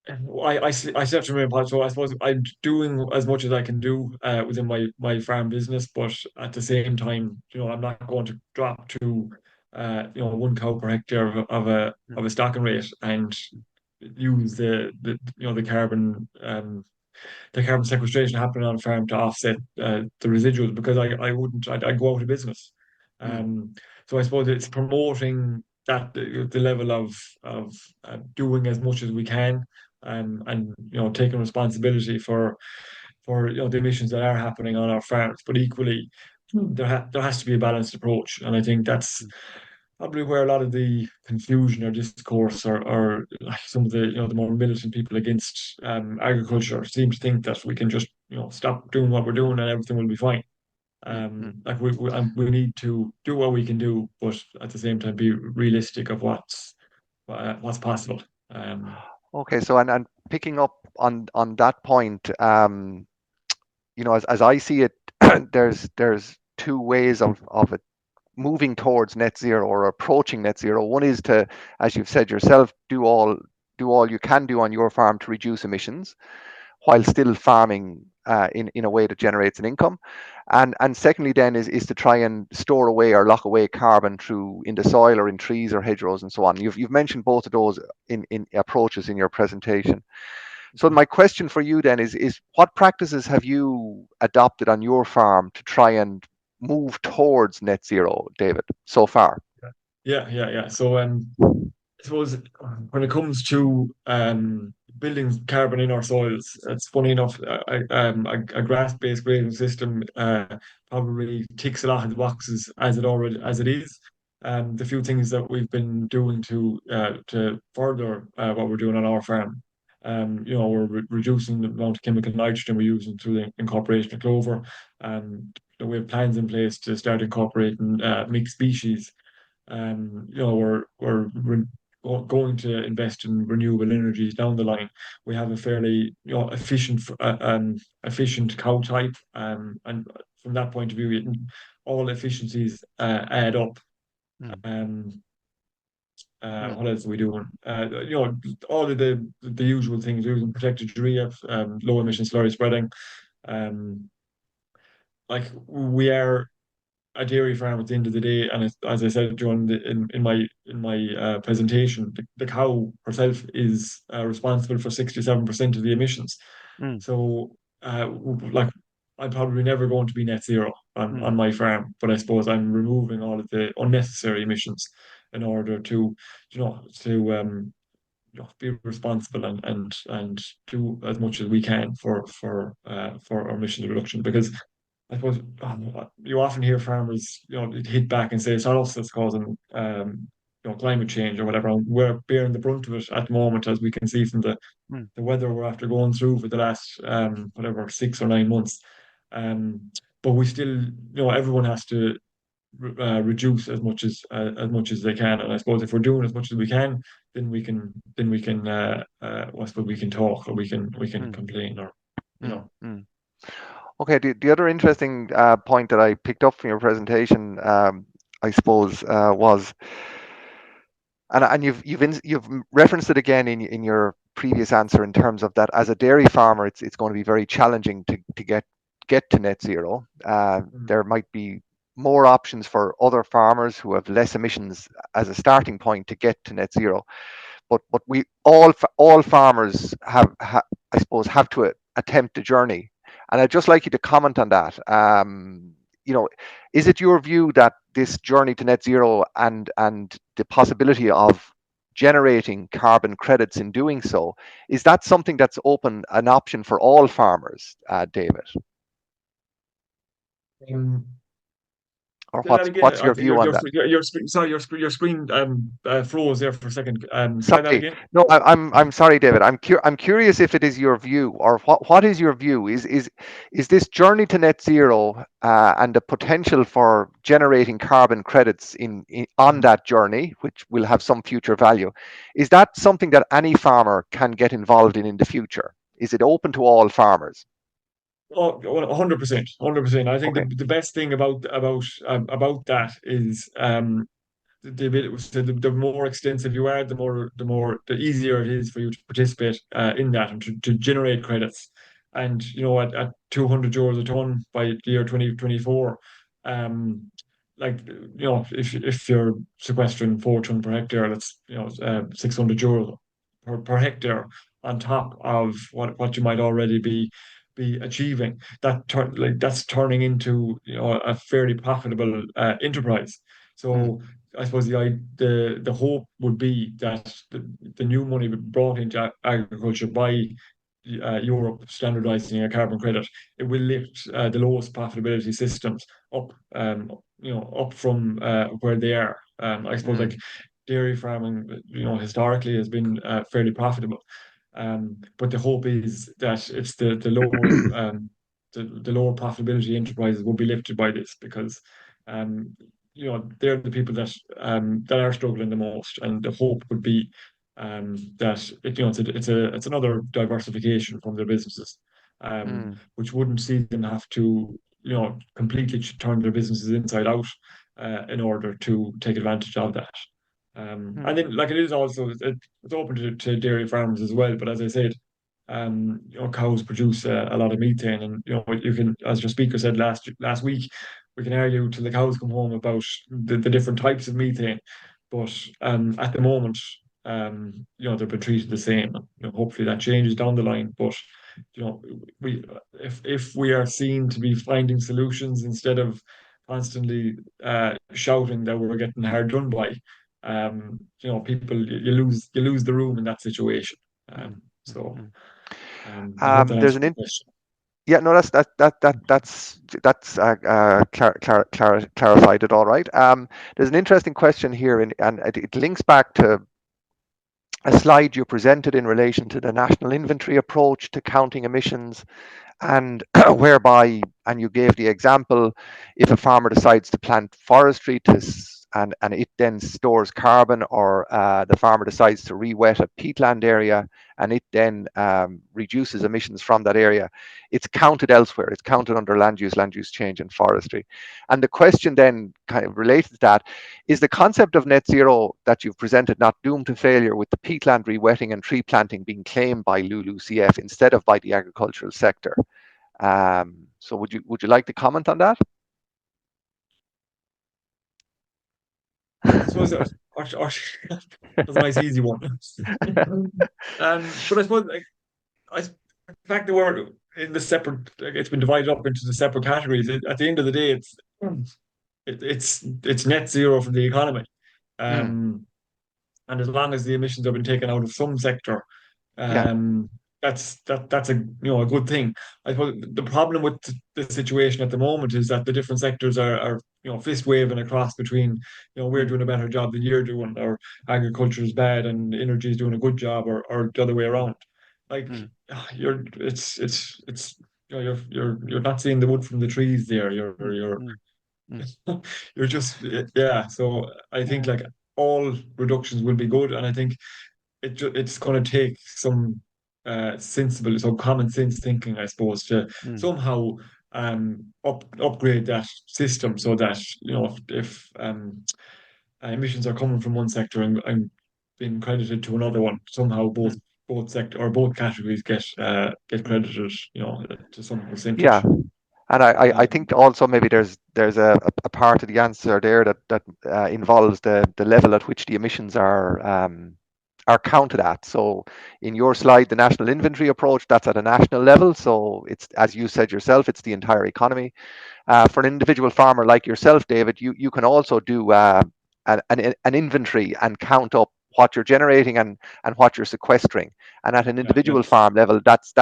C: I still have to remain positive. So I suppose I'm doing as much as I can do within my farm business, but at the same time, I'm not going to drop to 1 cow per hectare of a stocking rate and use the carbon sequestration happening on farm to offset the residuals, because I wouldn't, I'd go out of business.
B: Mm.
C: So I suppose it's promoting that the level of doing as much as we can, and taking responsibility for the emissions that are happening on our farms. But equally, there has to be a balanced approach, and I think that's probably where a lot of the confusion or discourse, or some of the more militant people against agriculture seem to think that we can just stop doing what we're doing and everything will be fine.
B: Mm.
C: Like we need to do what we can do, but at the same time be realistic of what's possible.
B: Okay, so and picking up on that point, as I see it, there's two ways of it moving towards net zero or approaching net zero. One is to, as you've said yourself, do all you can do on your farm to reduce emissions while still farming in a way that generates an income. And secondly then is to try and store away or lock away carbon through in the soil or in trees or hedgerows and so on. You've mentioned both of those in approaches in your presentation. So my question for you then is what practices have you adopted on your farm to try and move towards net zero, David, so far?
C: Yeah. So I suppose when it comes to building carbon in our soils, it's funny enough, a grass-based grading system probably ticks a lot of the boxes as it is. The few things that we've been doing to further what we're doing on our farm, we're reducing the amount of chemical nitrogen we're using through the incorporation of clover, and we have plans in place to start incorporating mixed species. We're going to invest in renewable energies down the line. We have a fairly efficient cow type, and from that point of view, all efficiencies add up.
B: Mm.
C: Um,
B: Mm.
C: what else are we doing? All of the usual things, using protected urea, low emission slurry spreading. Um, like we are a dairy farm at the end of the day, and as I said during in my presentation, the cow herself is responsible for 67% of the emissions.
B: Mm.
C: So, like, I'm probably never going to be net zero on
B: Mm.
C: my farm, but I suppose I'm removing all of the unnecessary emissions in order to, be responsible and do as much as we can for our emission reduction, because I suppose you often hear farmers, hit back and say it's not us that's causing, climate change or whatever. And we're bearing the brunt of it at the moment, as we can see from
B: Mm.
C: the weather we're after going through for the last, whatever, 6 or 9 months. But we still, everyone has to reduce as much as they can. And I suppose if we're doing as much as we can, then we can I suppose we can talk, or we can
B: Mm.
C: complain, or you
B: Mm.
C: know.
B: Mm. Okay, the other interesting point that I picked up from your presentation, I suppose, was, and you've referenced it again in your previous answer, in terms of that as a dairy farmer, it's going to be very challenging to get to net zero.
C: Mm.
B: There might be more options for other farmers who have less emissions as a starting point to get to net zero. But we all farmers I suppose, have to attempt a journey, and I'd just like you to comment on that. Is it your view that this journey to net zero and the possibility of generating carbon credits in doing so, is that something that's an option for all farmers, David?
C: Um,
B: Or
C: Say that again.
B: what's your view on that?
C: Sorry, your screen froze there for a second. Try that
B: Sorry,
C: again.
B: no, I'm sorry, David. I'm curious if it is your view, or what is your view? Is this journey to net zero and the potential for generating carbon credits on that journey, which will have some future value, is that something that any farmer can get involved in the future? Is it open to all farmers?
C: Oh, 100%, 100%. I think
B: Okay.
C: the best thing about that is, the more extensive you are, the easier it is for you to participate in that and to generate credits. And at 200 euros a ton by the year 2024, like if you're sequestering 4 ton per hectare, that's 600 euros per hectare on top of what you might already be achieving. That's turning into a fairly profitable enterprise. So I suppose the hope would be that the new money brought into agriculture by Europe standardizing a carbon credit, it will lift the lowest profitability systems up, up from where they are. I suppose like dairy farming, historically has been fairly profitable. But the hope is that it's the lower the lower profitability enterprises will be lifted by this, because they're the people that are struggling the most, and the hope would be that it's another diversification from their businesses, which wouldn't see them have to completely turn their businesses inside out in order to take advantage of that. And then, like, it is also it's open to dairy farmers as well. But as I said, cows produce a lot of methane, and you can, as your speaker said last week, we can argue till the cows come home about the different types of methane. But at the moment, they've been treated the same. Hopefully that changes down the line. But we if we are seen to be finding solutions instead of constantly shouting that we're getting hard done by, people, you lose the room in that situation. So I hope that
B: There's
C: answers
B: an
C: the question.
B: Yeah, no, clarified it all right. There's an interesting question here, and it links back to a slide you presented in relation to the national inventory approach to counting emissions, and whereby, and you gave the example, if a farmer decides to plant forestry and it then stores carbon, or the farmer decides to re-wet a peatland area and it then reduces emissions from that area, it's counted elsewhere. It's counted under land use change, and forestry. And the question then, kind of related to that, is the concept of net zero that you've presented not doomed to failure, with the peatland re-wetting and tree planting being claimed by LULUCF instead of by the agricultural sector? So would you like to comment on that?
C: I suppose that's a nice easy one. But I suppose, like, the fact that we're in the separate, like, it's been divided up into the separate categories. At the end of the day, it's net zero for the economy, and as long as the emissions have been taken out of some sector,
B: Yeah.
C: that's a good thing. I suppose the problem with the situation at the moment is that the different sectors are fist waving across between, we're doing a better job than you're doing, or agriculture is bad and energy is doing a good job, or the other way around. Like, you're you're not seeing the wood from the trees there. You're just, yeah. So I think, like, all reductions will be good, and I think it's going to take some some common sense thinking, I suppose, to somehow upgrade that system, so that if emissions are coming from one sector and being credited to another one, somehow both categories get credited, to some percentage.
B: Yeah. And I think also maybe there's a part of the answer there that involves the level at which the emissions are counted at. So in your slide, the national inventory approach, that's at a national level. So it's, as you said yourself, it's the entire economy. For an individual farmer like yourself, David, you can also do an inventory and count up what you're generating and what you're sequestering. And at an individual farm level, that's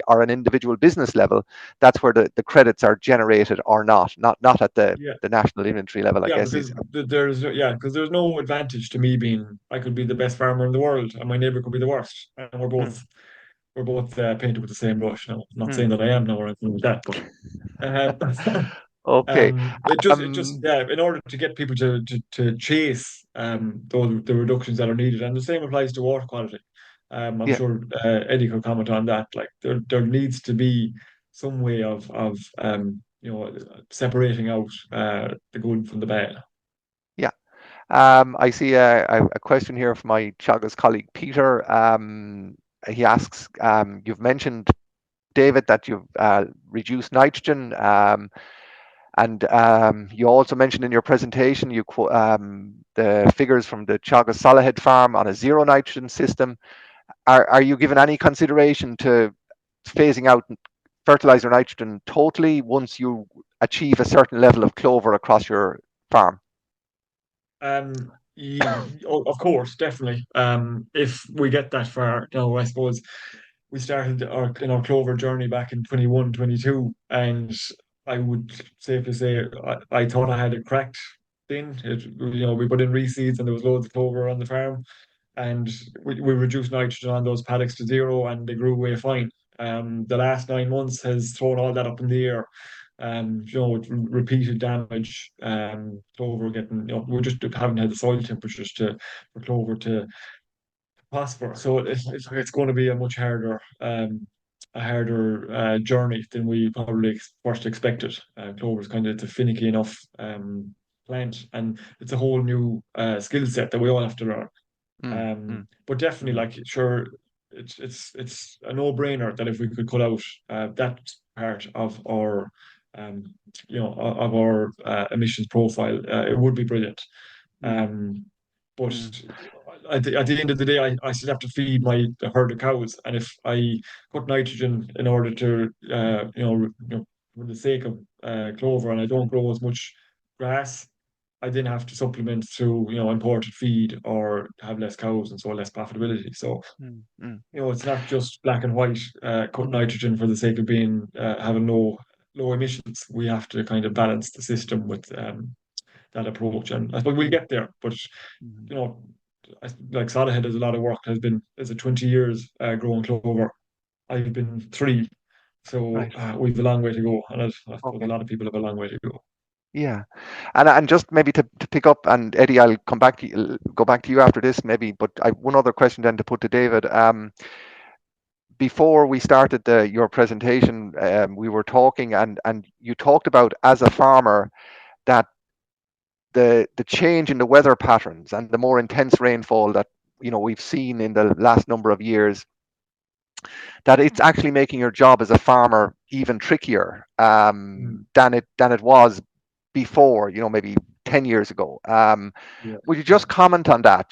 B: or an individual business level, that's where the credits are generated or not at the national inventory level, I guess.
C: Because there's no advantage to me being, I could be the best farmer in the world and my neighbor could be the worst, and we're both painted with the same brush. Now, I'm not saying that I am now or anything like that, but
B: okay.
C: It just in order to get people to chase the reductions that are needed, and the same applies to water quality. I'm sure Eddie could comment on that. Like, there needs to be some way of separating out the good from the bad.
B: Yeah. I see a question here from my Teagasc colleague Peter. He asks, you've mentioned, David, that you've reduced nitrogen, and you also mentioned in your presentation the figures from the Teagasc Salahead farm on a zero nitrogen system. Are you given any consideration to phasing out fertilizer nitrogen totally once you achieve a certain level of clover across your farm?
C: Of course, definitely. If we get that far, now I suppose we started our clover journey back in 21, 22, and I would safely say I thought I had it cracked then. We put in reseeds and there was loads of clover on the farm, and we reduced nitrogen on those paddocks to zero, and they grew away fine. The last 9 months has thrown all that up in the air. With repeated damage, clover getting, we just haven't had the soil temperatures for clover to prosper. So it's going to be a much harder journey than we probably first expected. Clover is it's a finicky enough plant, and it's a whole new skill set that we all have to learn. But definitely, sure, it's a no-brainer that if we could cut out that part of our emissions profile, it would be brilliant. But at the end of the day, I still have to feed my herd of cows, and if I cut nitrogen in order to for the sake of clover, and I don't grow as much grass, I then have to supplement through imported feed or have less cows and so less profitability. So it's not just black and white, cut nitrogen for the sake of being having low emissions. We have to kind of balance the system with that approach, and I suppose we'll get there. But like Salahead has a lot of work. Is it 20 years growing clover? I've been 3, so
B: Right.
C: we've a long way to go, and I suppose a lot of people have a long way to go.
B: Yeah, and just maybe to pick up, and Eddie, I'll go back to you after this maybe, but I have one other question then to put to David. Before we started your presentation, we were talking, and you talked about, as a farmer, that the change in the weather patterns and the more intense rainfall that we've seen in the last number of years, that it's actually making your job as a farmer even trickier than it was before, maybe 10 years ago. Would you just comment on that?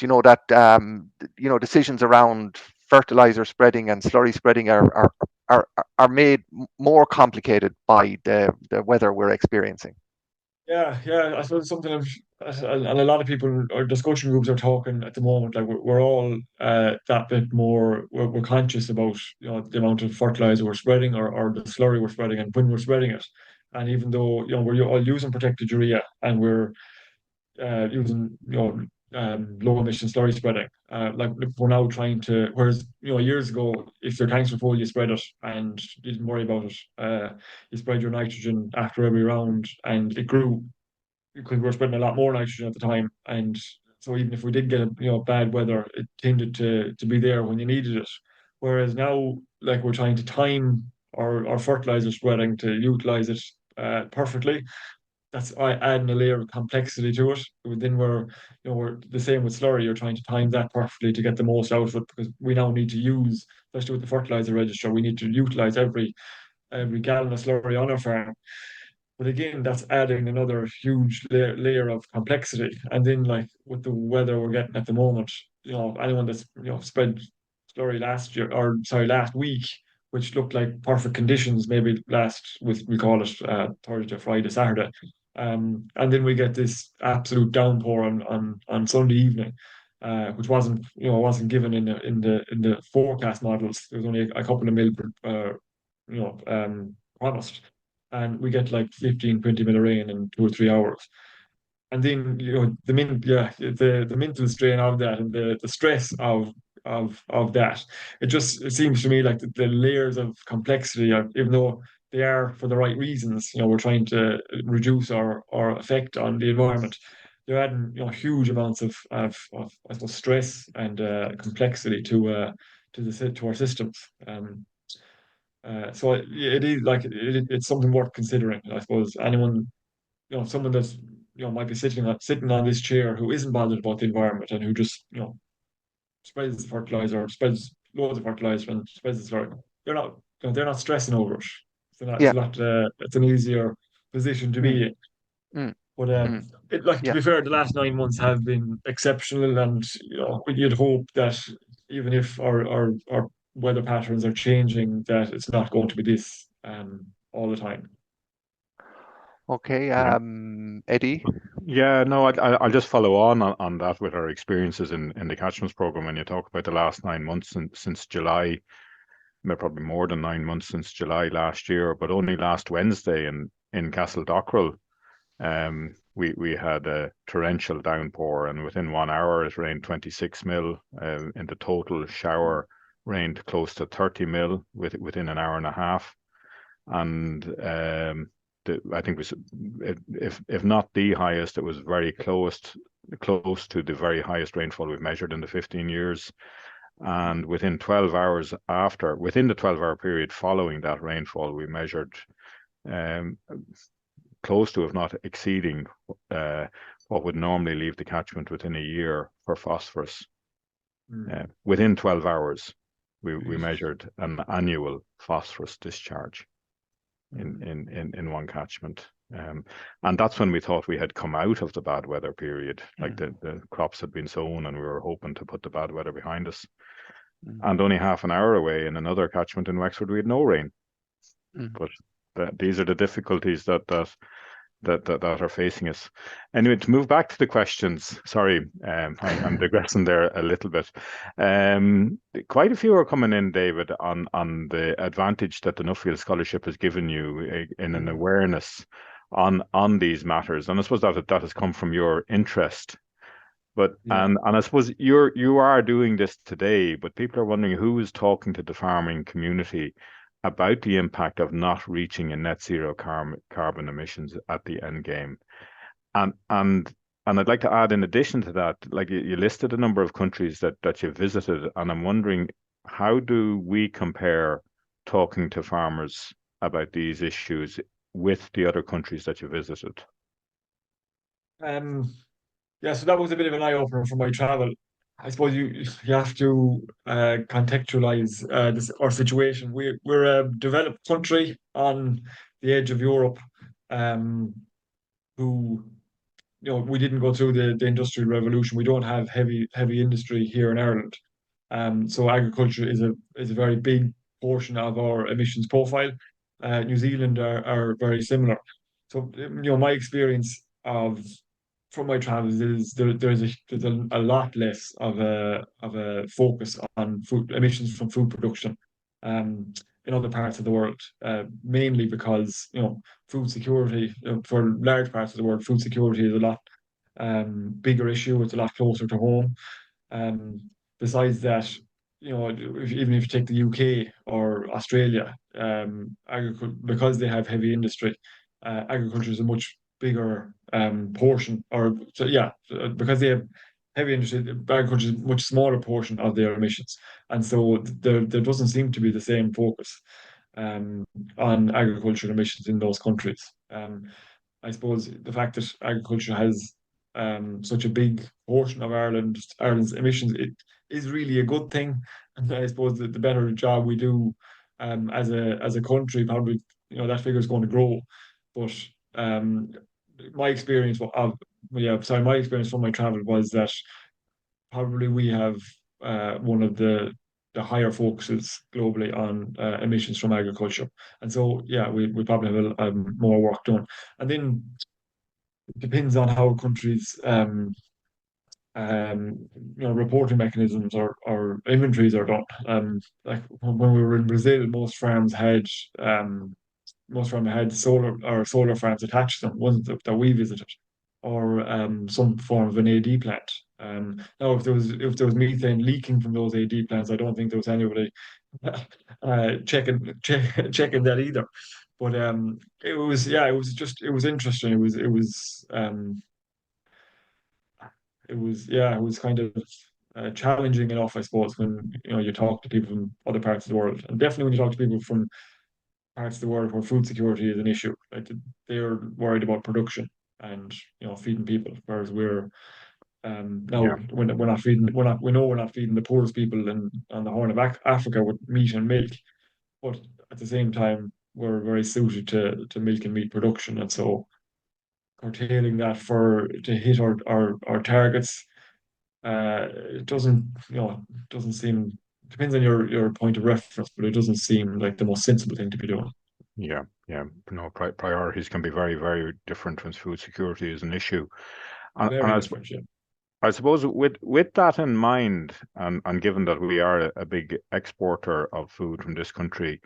B: Decisions around fertilizer spreading and slurry spreading are made more complicated by the weather we're experiencing.
C: Yeah, I suppose it's something and a lot of people or discussion groups are talking at the moment. Like we're all that bit more. We're conscious about the amount of fertilizer we're spreading or the slurry we're spreading and when we're spreading it. And even though we're all using protected urea and we're using low emission slurry spreading, like we're now trying to. Whereas years ago, if your tanks were full, you spread it and you didn't worry about it. You spread your nitrogen after every round, and it grew because we were spreading a lot more nitrogen at the time. And so even if we did get bad weather, it tended to be there when you needed it. Whereas now, like we're trying to time our fertilizer spreading to utilize it perfectly. That's adding a layer of complexity to it. Then we're the same with slurry. You're trying to time that perfectly to get the most out of it, because we now need to use, especially with the fertilizer register, we need to utilize every gallon of slurry on our farm. But again, that's adding another huge layer of complexity. And then, like with the weather we're getting at the moment, anyone that's spread slurry last week, which looked like perfect conditions, maybe we call it Thursday, Friday, Saturday, and then we get this absolute downpour on Sunday evening, which wasn't given in the forecast models. There was only a couple of mil promised, and we get like 15, 20 mil of rain in 2 or 3 hours. And then the mental strain of that and the stress of that, it seems to me like the layers of complexity, even though they are for the right reasons, we're trying to reduce our effect on the environment. They're adding huge amounts of I suppose stress and complexity to our systems. It is like it's something worth considering. I suppose anyone, someone that's might be sitting on this chair, who isn't bothered about the environment, and who just spreads the fertilizer, spreads loads of fertilizer, and spreads the slurry. They're not stressing over it.
B: Yeah.
C: It's an easier position to be
A: Mm.
C: in.
B: Mm.
C: But
B: Mm.
C: to
B: Yeah.
C: be fair, the last 9 months have been exceptional, and you'd hope that even if our weather patterns are changing, that it's not going to be this all the time.
B: Okay.
A: Yeah.
B: Eddie.
A: Yeah, no, I'll just follow on that with our experiences in the catchments program. When you talk about the last 9 months since July, probably more than 9 months since July last year, but only last Wednesday in Castle Dockrell, we had a torrential downpour, and within 1 hour it rained 26 mil. In the total shower rained close to 30 mil within an hour and a half, and I think was, if not the highest, it was very close to the very highest rainfall we've measured in the 15 years. And within the 12-hour period following that rainfall, we measured close to, if not exceeding, what would normally leave the catchment within a year for phosphorus. Within 12 hours, we measured an annual phosphorus discharge in one catchment. And that's when we thought we had come out of the bad weather period, like the crops had been sown and we were hoping to put the bad weather behind us. And only half an hour away in another catchment in Wexford, we had no rain. But these are the difficulties that are facing us. Anyway, to move back to the questions, sorry, I'm digressing there a little bit. Quite a few are coming in, David, on the advantage that the Nuffield Scholarship has given you in an awareness on these matters, and I suppose that has come from your interest. But and I suppose you are doing this today, but people are wondering who is talking to the farming community about the impact of not reaching a net zero carbon emissions at the end game. And I'd like to add, in addition to that, like you listed a number of countries that you've visited, and I'm wondering, how do we compare talking to farmers about these issues with the other countries that you visited?
C: Yeah, so that was a bit of an eye opener for my travel. I suppose you have to contextualize our situation. We're a developed country on the edge of Europe, um, who we didn't go through the industrial revolution. We don't have heavy industry here in Ireland. So agriculture is a very big portion of our emissions profile. New Zealand are very similar. So my experience of from my travels is there's a lot less of a focus on food emissions from food production in other parts of the world, mainly because food security, for large parts of the world, food security is a lot bigger issue. It's a lot closer to home. Um, Besides that, even if you take the UK or Australia, because they have heavy industry, agriculture is a much bigger portion, because they have heavy industry, agriculture is a much smaller portion of their emissions, and so there doesn't seem to be the same focus um, on agricultural emissions in those countries. I suppose the fact that agriculture has such a big portion of Ireland's emissions, it is really a good thing. And I suppose that the better job we do as a country, probably that figure is going to grow. But um, my experience my experience from my travel was that probably we have one of the higher focuses globally on emissions from agriculture. And so, yeah, we probably have more work done. And then it depends on how countries reporting mechanisms or inventories are done. Like when we were in Brazil, most farms had solar farms attached to them, ones that we visited, or some form of an AD plant. Now, if there was methane leaking from those AD plants, I don't think there was anybody checking that either. But it was interesting. It was kind of challenging enough, I suppose, when you talk to people from other parts of the world, and definitely when you talk to people from parts of the world where food security is an issue, like they're worried about production. and feeding people. Whereas we're now
A: Yeah.
C: we're not feeding we know we're not feeding the poorest people on the Horn of Africa with meat and milk, but at the same time we're very suited to milk and meat production, and so curtailing that to hit our targets, it doesn't seem, depends on your point of reference, but it doesn't seem like the most sensible thing to be doing.
A: Yeah, yeah. No, priorities can be very, very different when food security is an issue. And
C: Very different, yeah.
A: I suppose with that in mind, and given that we are a big exporter of food from this country,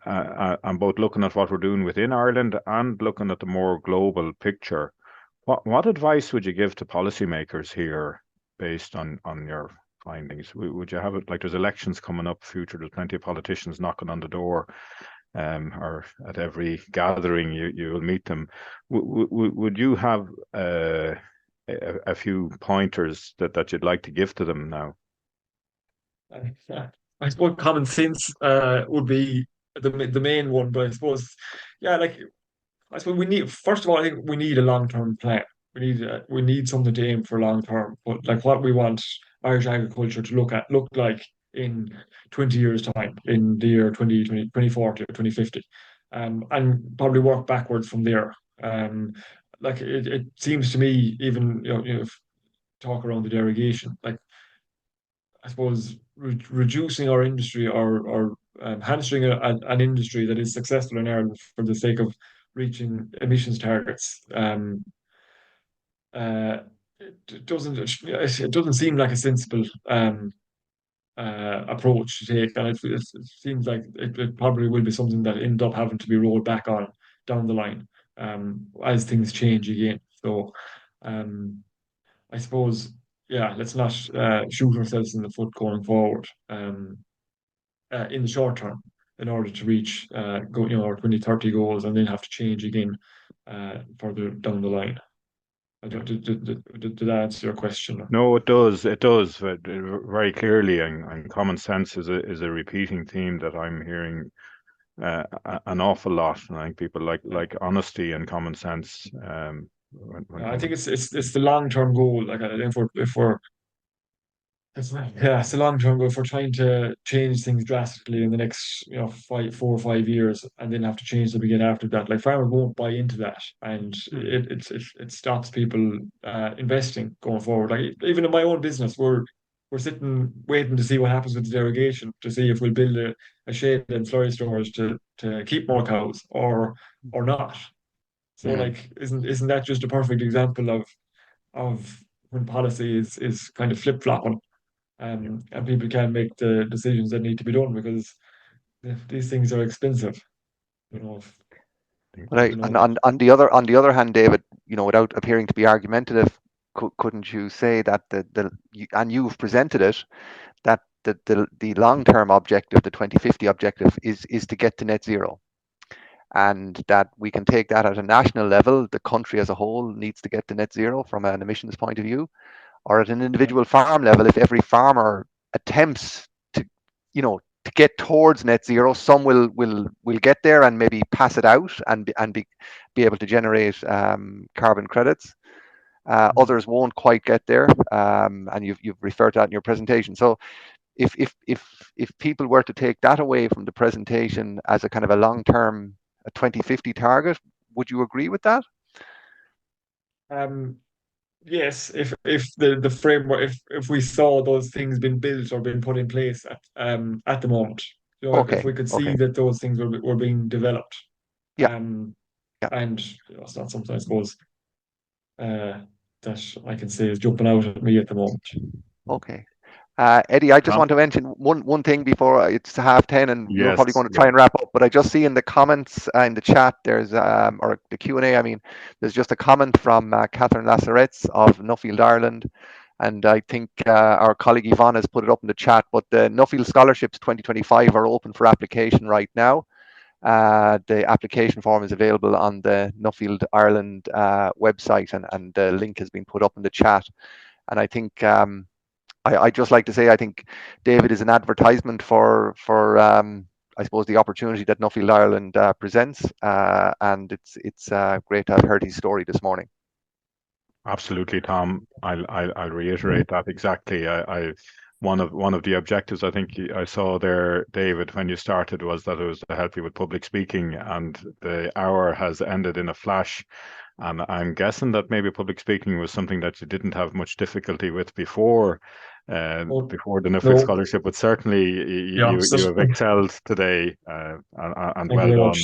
A: and both looking at what we're doing within Ireland and looking at the more global picture, what advice would you give to policymakers here based on your findings? Would you have it like there's elections coming up future, there's plenty of politicians knocking on the door, or at every gathering you will meet them. Would you have a few pointers that you'd like to give to them now?
C: I suppose common sense would be the main one, but I suppose, yeah, like I suppose we need, first of all, I think we need a long-term plan. We need something to aim for long term. But like what we want Irish agriculture to look like in 20 years' time, in the year 2040 or 2050, and probably work backwards from there. Like it seems to me, even talk around the derogation, like I suppose reducing our industry, or hamstring an industry that is successful in Ireland for the sake of reaching emissions targets. Uh, it doesn't seem like a sensible approach to take, and it seems like it probably will be something that end up having to be rolled back on down the line, as things change again. So um, I suppose, yeah, let's not shoot ourselves in the foot going forward, in the short term, in order to reach our 2030 goals, and then have to change again further down the line. Did that answer your question?
A: No, it does. It does very clearly, and common sense is a repeating theme that I'm hearing an awful lot. And I think people like honesty and common sense.
C: I think it's the long term goal. Like I think if we're it's a long term goal. If we're trying to change things drastically in the next 4 or 5 years, and then have to change them again after that, like farmers won't buy into that, and it stops people investing going forward. Like even in my own business, we're sitting waiting to see what happens with the derogation, to see if we'll build a shed and slurry stores to keep more cows, or not. So like, isn't that just a perfect example of when policy is kind of flip flopping, and people can't make the decisions that need to be done because these things are expensive. You know,
B: Right.
C: you
B: And
C: know.
B: on the other hand, David, without appearing to be argumentative, couldn't you say that and you've presented it, that the long term objective, the 2050 objective, is to get to net zero, and that we can take that at a national level. The country as a whole needs to get to net zero from an emissions point of view, or at an individual farm level, if every farmer attempts to get towards net zero, some will get there and maybe pass it out and be able to generate carbon credits. Others won't quite get there, and you've referred to that in your presentation. So if people were to take that away from the presentation as a kind of a long-term, a 2050 target, would you agree with that?
C: Um, yes, if the framework, if we saw those things being built or being put in place at the moment, if
B: Okay.
C: we could
B: Okay.
C: see that those things were being developed,
B: Yeah.
C: um,
B: Yeah.
C: and it's not something, I suppose, that I can say is jumping out at me at the moment.
B: Okay. Eddie, I just
A: Tom?
B: want to mention one thing before it's 10:30, and you're probably
A: Yes,
B: going to try
A: yeah.
B: and wrap up. But I just see in the comments, in the chat, there's or the Q&A. I mean, there's just a comment from Catherine Lassaretz of Nuffield, Ireland, and I think our colleague Yvonne has put it up in the chat. But the Nuffield Scholarships 2025 are open for application right now. The application form is available on the Nuffield Ireland website, and the link has been put up in the chat. And I think I just like to say, I think David is an advertisement for I suppose the opportunity that Nuffield Ireland presents, and it's great to have heard his story this morning.
A: Absolutely, Tom. I'll reiterate that exactly. One of the objectives I think I saw there, David, when you started, was that it was to help you with public speaking, and the hour has ended in a flash. And I'm guessing that maybe public speaking was something that you didn't have much difficulty with before, before the Nuffield
C: No,
A: Scholarship, but certainly
C: yeah,
A: you have excelled today, and
C: thank you
A: well
C: very
A: done.
C: much.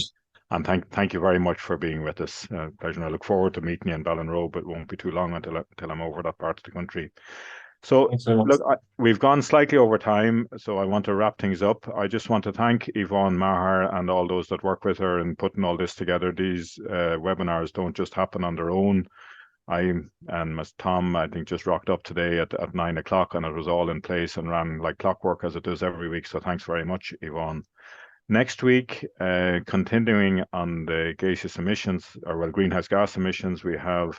A: And thank you very much for being with us. Pleasure. And I look forward to meeting you in Ballinrobe, but it won't be too long until I'm over that part of the country. So,
C: Thanks very much.
A: look, we've gone slightly over time, so I want to wrap things up. I just want to thank Yvonne Maher and all those that work with her in putting all this together. These webinars don't just happen on their own. I and Ms. Tom, I think, just rocked up today at 9 o'clock, and it was all in place and ran like clockwork as it does every week. So thanks very much, Yvonne. Next week, continuing on the gaseous emissions, or well, greenhouse gas emissions, we have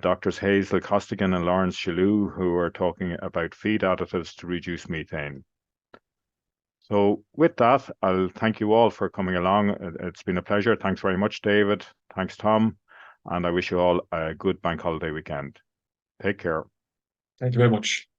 A: Doctors Hazel Costigan and Lawrence Chalou, who are talking about feed additives to reduce methane. So with that, I'll thank you all for coming along. It's been a pleasure. Thanks very much, David. Thanks, Tom. And I wish you all a good bank holiday weekend. Take care.
C: Thank you very much.